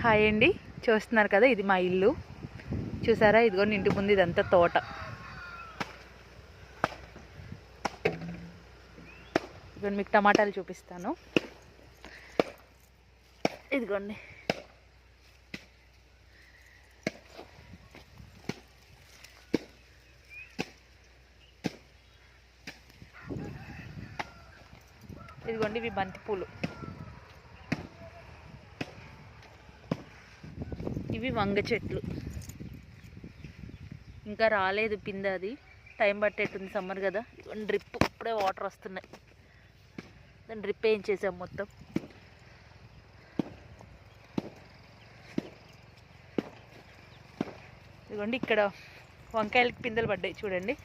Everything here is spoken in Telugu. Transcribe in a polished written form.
హాయ్ అండి, చూస్తున్నారు కదా ఇది మా ఇల్లు. చూసారా, ఇదిగోండి ఇంటి ముందు ఇదంతా తోట. ఇదిగోండి మీకు టమాటాలు చూపిస్తాను. ఇదిగోండి ఇదిగోండి ఇవి బంతిపూలు, ఇవి వంగ చెట్లు. ఇంకా రాలేదు పింద, అది టైం పట్టేటుంది, సమ్మర్ కదా. డ్రిప్ ఇప్పుడే వాటర్ వస్తున్నాయి, దాన్ని డ్రిప్ వేయించేసాం మొత్తం. ఇదిగోండి ఇక్కడ వంకాయలకి పిందెలు పడ్డాయి చూడండి.